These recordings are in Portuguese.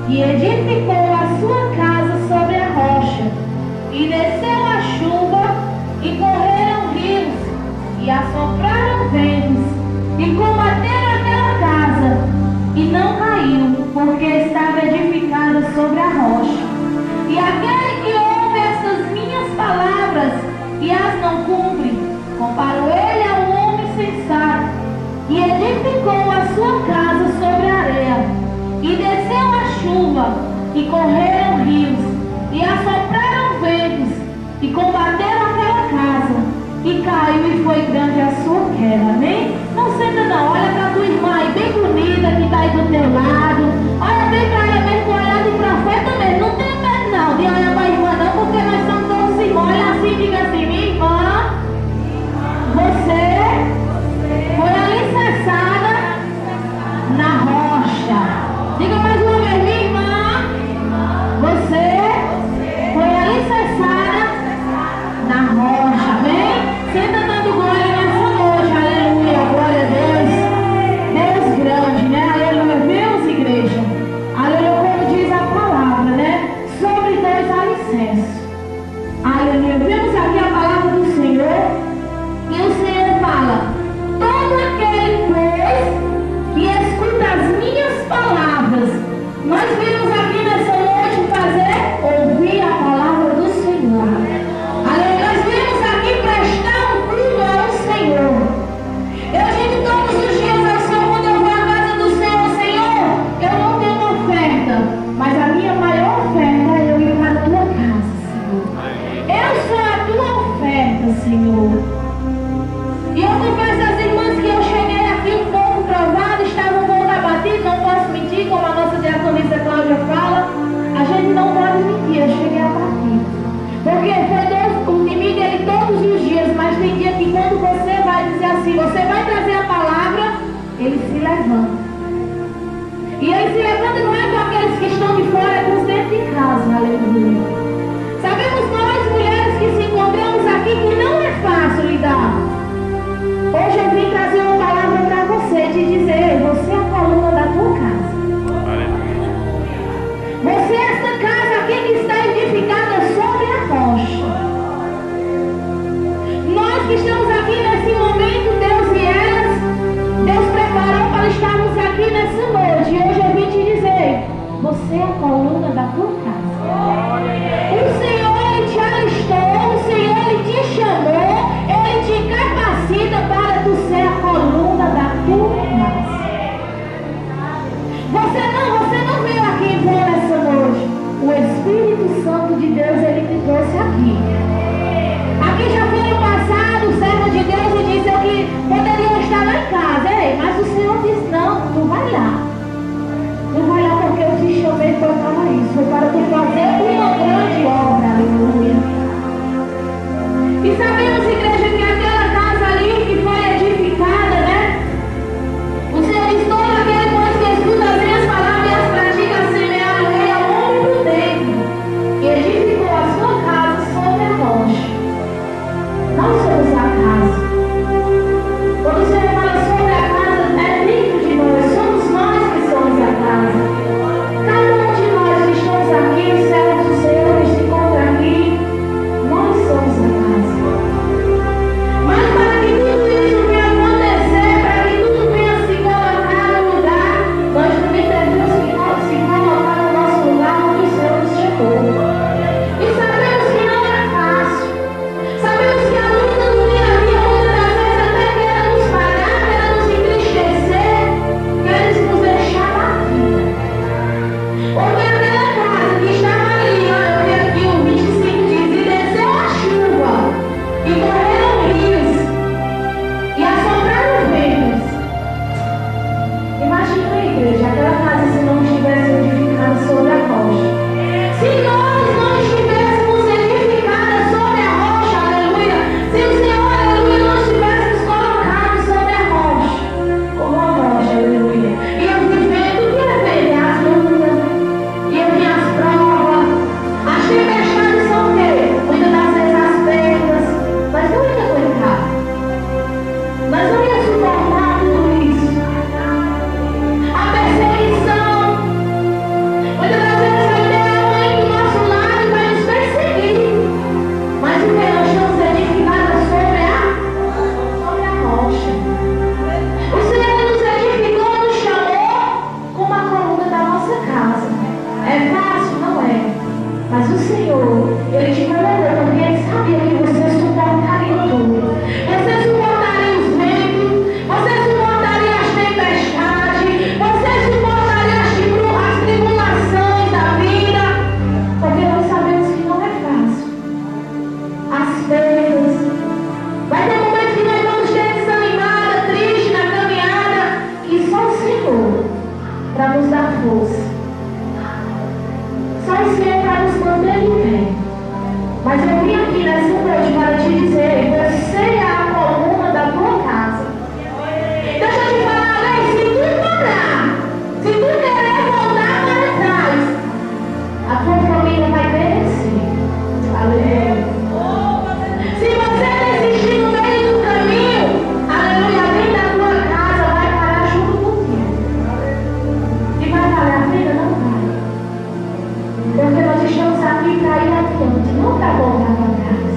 e edificou a sua casa sobre a rocha, e desceu a chuva, e correram rios, e assopraram ventos, e combateram aquela casa, e não caiu, porque estava edificada sobre a rocha. E aquele que ouve estas minhas palavras e as não cumpre, comparou ele a um homem sensato, e edificou a sua casa sobre a areia, e desceu a chuva, e correram rios, e assopraram ventos, e combateram aquela casa, e caiu, e foi grande a sua queda. Amém? Não senta não, olha para a tua irmã aí, bem bonita, que está aí do teu lado. Olha bem para ela mesmo, olhar de profeta mesmo. Não tem medo não de olhar para a irmã não, porque nós somos todos irmãos. Olha assim, diga assim: minha irmã, você foi alicerçada na rocha. Diga mais uma vez: minha irmã, você foi alicerçada na rocha. Amém? Senta dando glória nessa noite. Aleluia, glória a Deus. Deus grande, né? Aleluia. Vemos, igreja. Aleluia, como diz a palavra, né? Sobre dois alicerces. Aleluia. Vemos aqui a palavra do Senhor. E o Senhor fala: todo aquele, pois, que escuta as minhas palavras. Nós vimos aqui nessa noite fazer ouvir a palavra do Senhor. Aleluia. Nós vimos aqui prestar um culto ao Senhor. Eu digo todos os dias ao Senhor, quando eu vou à casa do Senhor: Senhor, eu não tenho uma oferta, mas a minha maior oferta é eu ir para a tua casa, Senhor. Eu sou a tua oferta, Senhor. E eu confesso às irmãs que eu cheguei aqui um pouco provado, estava um pouco abatido, não posso mentir, como a nossa diaconisa Cláudia fala, a gente não pode mentir, eu cheguei abatido. Porque foi Deus, o inimigo, ele todos os dias, mas tem dia que quando você vai dizer assim, você vai trazer a palavra, ele se levanta. E ele se levanta não é com aqueles que estão de fora, é com os dentro de casa, aleluia. Sabemos nós, mulheres que se encontramos aqui, que não é fácil lidar. Hoje eu vim trazer uma palavra para você, te dizer: você é a coluna da tua casa. Você é esta casa aqui que está edificada sobre a rocha. Nós que estamos aqui nesse momento, Deus e elas, Deus preparou para estarmos aqui nessa noite. E hoje eu vim te dizer: você é a coluna da tua casa. O Senhor, Ele te alistou, o Senhor, Ele te chamou, Ele te capacita para tu ser a coluna da tua casa. Você não veio aqui em vão nessa noite. O Espírito Santo de Deus, Ele te trouxe aqui. Aqui já foi no passado, o servo de Deus, e disse que poderiam estar lá em casa. Ei, mas o Senhor disse: não, tu vai lá. Tu vai lá porque eu te chamei foi para isso. Foi para tu fazer uma grande obra. Aleluia. E sabemos, igreja, que aquela casa ali que foi edificada, né? O Senhor diz: todo aquele que escuta as minhas palavras e as pratica, semear ele é um homem prudente, que edificou a sua casa sobre a rocha. Nós somos a casa. Quando o Senhor fala sobre a casa, é dentro de nós. Somos nós que somos a casa. Cada um de nós que estamos aqui, os servos do Senhor que se encontram aqui, nós somos a casa. Mas para que tudo isso venha acontecer, para que tudo venha se colocar no lugar, nós também devemos se colocar no nosso lugar onde o Senhor nos chamou. E sabemos que não é fácil. Sabemos que a luta do dia a dia muitas das vezes até quer nos parar, quer nos entristecer, quer nos deixar na vida. Porque aquela casa que estava ali, eu vi aqui o 25 diz: e desceu a chuva, e correram rios, e assopraram ventos. Imagina a igreja, aquela casa, se não estivesse edificada sobre a rocha. Se nós não estivéssemos edificadas sobre a rocha, aleluia. Se o Senhor, aleluia, não tivesse nos colocado sobre a rocha, como a rocha, aleluia. E eu vi vendo o que é ver as lutas, e eu vi as provas. As tempestades são o quê? Muitas das vezes as perdas. Mas não ia aguentar. Mas não ia suportar tudo isso. A perseguição. para nos dar força. Só esse é para nos manter em pé. Mas eu vim aqui nessa noite para te dizer, você é a coluna da tua casa. Deixa eu te falar, bem, se tu parar, se tu querer voltar para trás, a tua família vai perecer. Aleluia. Se você desistir no meio do caminho, aleluia, alguém da tua casa vai parar junto contigo. E vai valer a pena? Não vai. Porque nós estamos aqui para ir adiante, não para voltar para trás.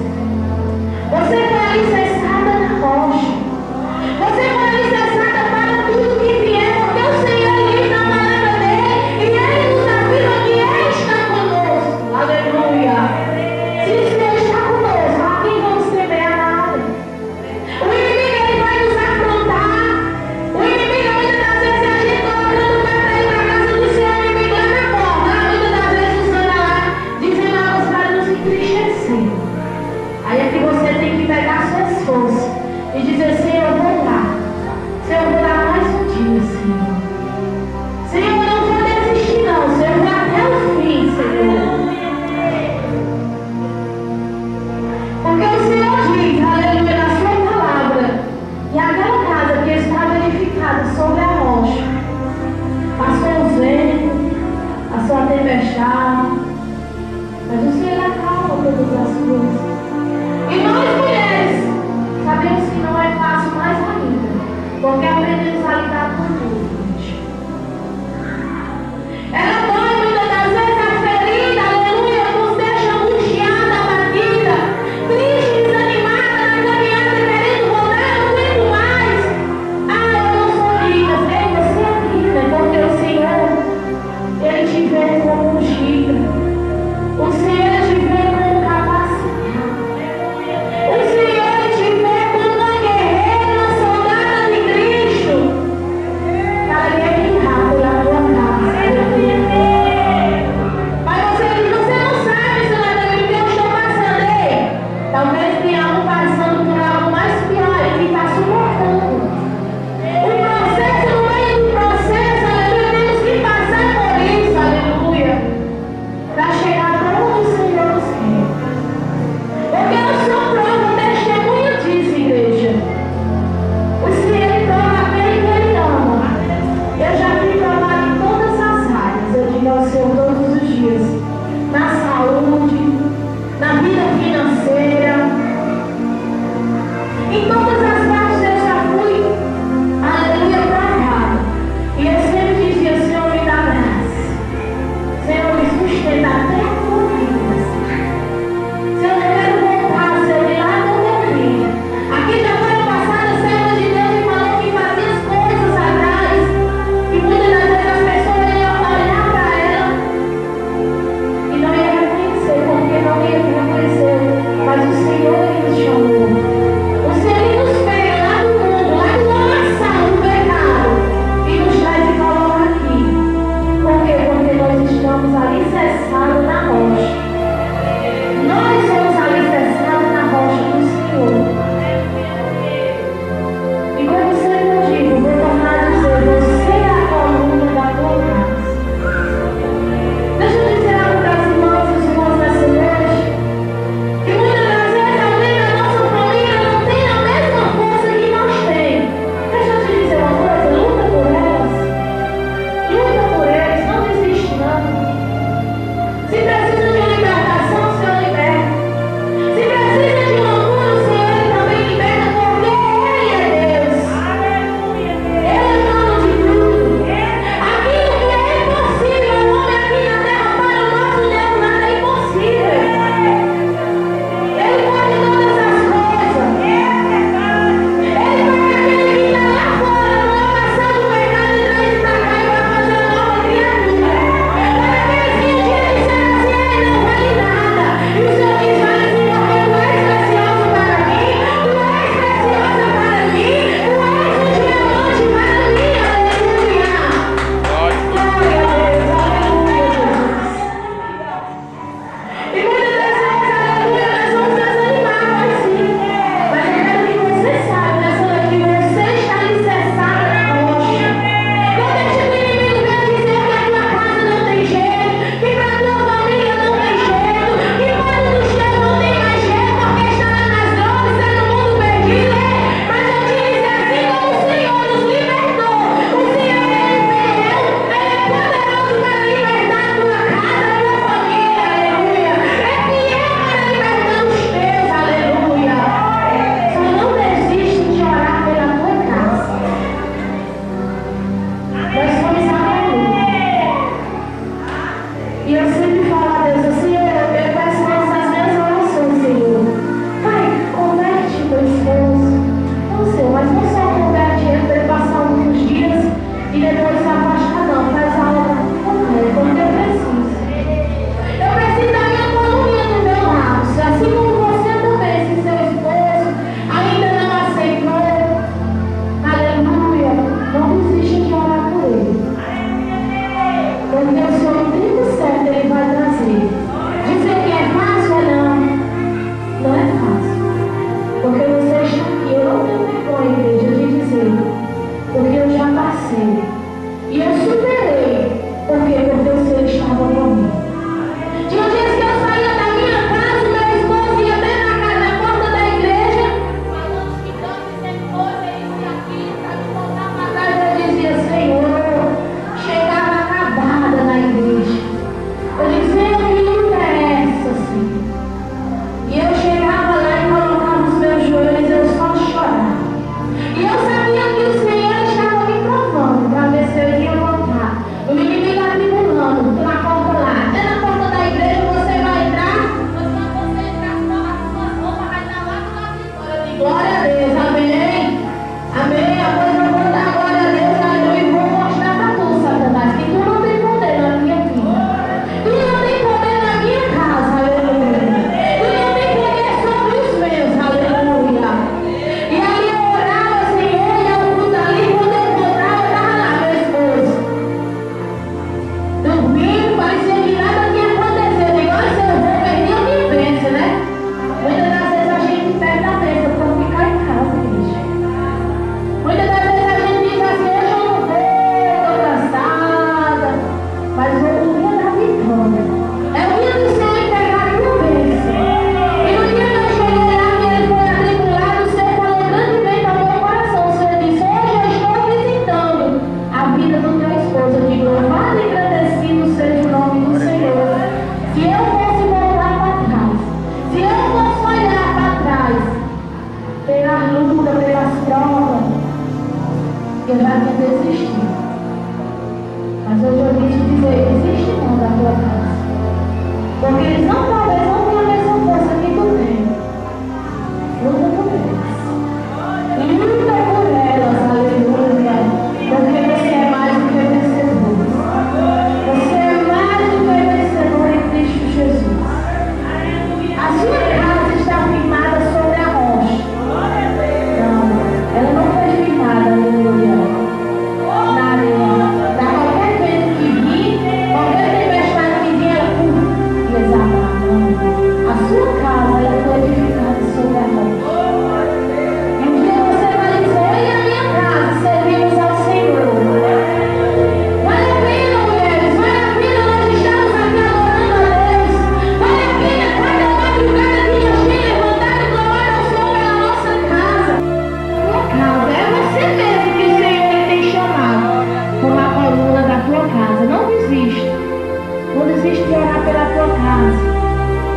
pela tua casa.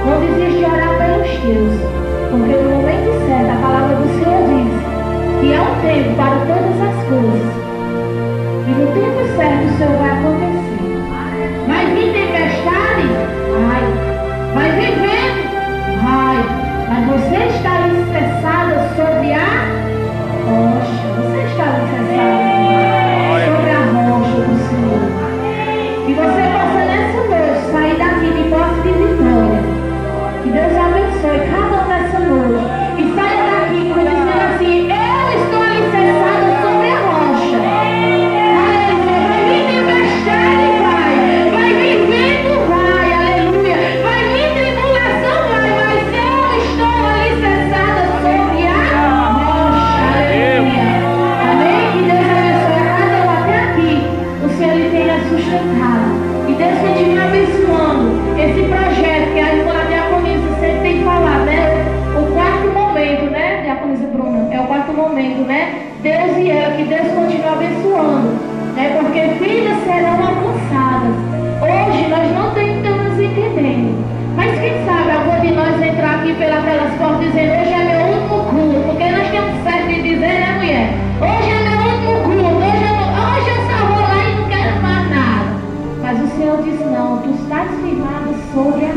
Não desiste de orar pelos teus, porque no momento certo a palavra do Senhor diz que há um tempo para todas as coisas. E no tempo certo o Senhor vai acontecer. Vai vir tempestade? Vai vir vento? Vai. Mas você está alicerçada sobre a rocha. Você está alicerçada sobre a rocha do Senhor. Que você possa nessa noite sair daqui de posse de vitória. Que Deus abençoe cada um nessa noite. E saia daqui dizendo assim: eu estou alicerçada sobre a rocha. Aleluia. Vai vir tempestade, vai vir vento, vai, aleluia. Vai vir tribulação, vai, mas eu estou alicerçada sobre a rocha. Aleluia. Amém? Que Deus abençoe a cada um até aqui. O Senhor lhe tenha sustentado. E Deus continue abençoando esse projeto que a irmã Diaconisa sempre tem falado, né? O quarto momento, né, Diaconisa Bruna? É o quarto momento, né? Deus e ela, que Deus continue abençoando, né? Porque vidas serão alcançadas. Hoje nós não estamos entendendo, mas quem sabe algum de nós entrar aqui pelas portas dizendo: hoje é meu último culto, porque nós temos certo de dizer, né, mulher? Hoje é meu último culto, hoje eu só vou lá e não quero mais nada. Mas o Senhor diz: não, tu estás firmado sobre a